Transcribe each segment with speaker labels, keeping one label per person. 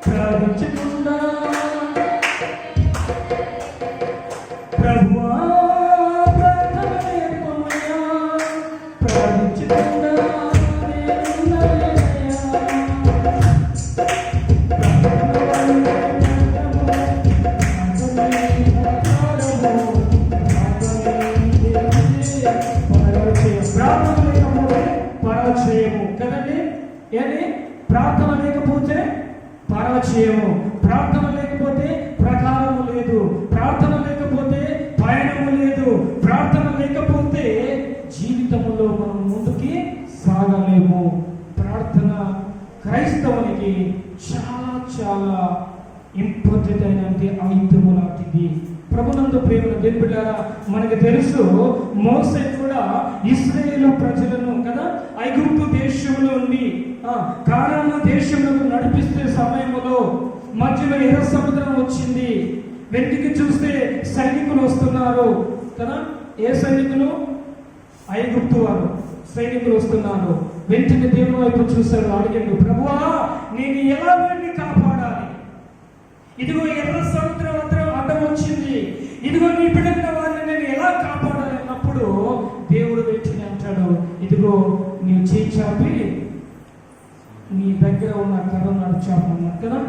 Speaker 1: ప్రార్థించకుండా ప్రభువా ప్రార్థన నేర్పమయ్యా, ప్రార్థించకుండా పరాజయము కదండి. ఏది ప్రార్థన లేకపోతే పరాజయము, ప్రార్థన లేకపోతే ప్రకారము లేదు, ప్రార్థన లేకపోతే పయనము లేదు, ప్రార్థన లేకపోతే జీవితంలో మనం ముందుకి సాగలేము. ప్రార్థన క్రైస్తవునికి చాలా చాలా ఇంపార్టెంట్ అయినది ఆయుధము లాంటిది. ప్రభునందు ప్రేమ దేవులారా, మనకు తెలుసు మోసే కూడా ఇశ్రాయేలు ప్రజలను కదా ఐగుప్తు దేశంలో నుండి కానాను దేశంలో నడిపిస్తే సమయంలో మధ్యలో ఎర్ర సముద్రం వచ్చింది. వెంటికి చూస్తే సైనికులు వస్తున్నారు కదా. ఏ సైనికులు? ఐగుప్తు వారు సైనికులు వస్తున్నారు. వెంటనే దేవుని వైపు చూశాడు, అడిగాడు, ప్రభువా నేను ఎలా వీడిని కాపాడాలి? ఇదిగో ఎర్ర సముద్రం అడ్డం వచ్చింది, ఇదిగో నీ బిడ్డల వారిని నేను ఎలా కాపాడాలి అన్నప్పుడు దేవుడు వెంటనే అంటాడు, ఇదిగో నీవు చేయి చాపి నీ దగ్గర ఉన్న కర్ర నడిచాపన్నాడు కదా.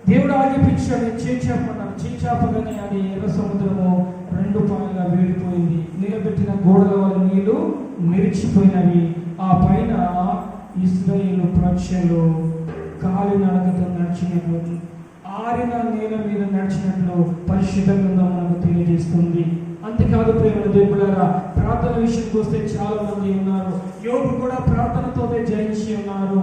Speaker 1: దేవుడు ఆగిపించాడు, చేయి చాపన్నాడు. చేయి చాపగానే అది ఎర్ర సముద్రము రెండు పాలుగా వేడిపోయింది. నిలబెట్టిన గోడల వల్ల నీళ్లు మెరిచిపోయినవి. ఆ పైన ఇశ్రాయేలు ప్రజలు కాలి నడకతో నడిచినట్లు, ఆరిన నేల మీద నడిచినట్లు పరిశుద్ధ గ్రంథం మనకు తెలియజేస్తుంది. అంతేకాదు ప్రేమ దేవులారా, ప్రార్థన విషయానికి వస్తే చాలా మంది ఉన్నారు. యోబు కూడా ప్రార్థనతోనే జయించి ఉన్నారు.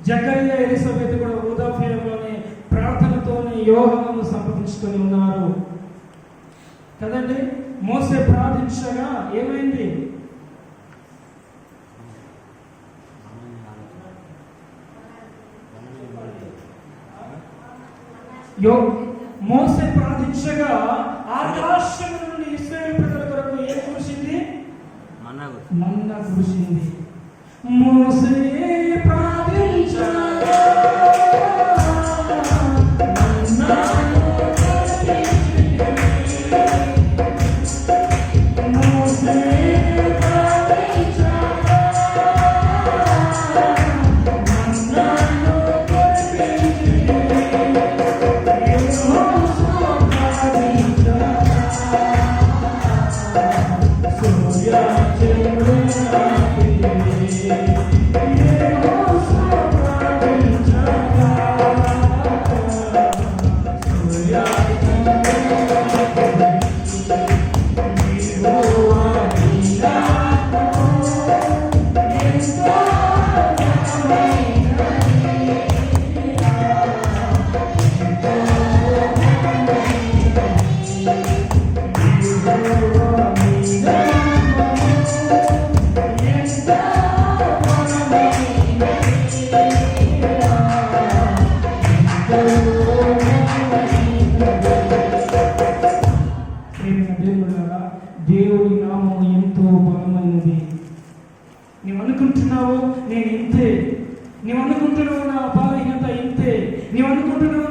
Speaker 1: జకరియా ఎలిజబెత్ కూడా వృద్ధాప్యంలోనే ప్రార్థనతోనే యోహాను సంపాదించుకొని ఉన్నారు కదండి. మోసే ప్రార్థించగా ఏమైంది? మోసే ప్రార్థించగా ఆకాశం నుండి ఇశ్రాయేలు ప్రజల కొరకు ఏం కురిసింది? మన్నా కురిసింది. మోసే ప్రార్థించగా దేవుని నామం ఎంతో బలమైనది. నీవు అనుకుంటున్నావు నేను ఇంతే, నీవు అనుకుంటున్నావు నా బలహీనత ఇంతే, నీవు అనుకుంటున్నావు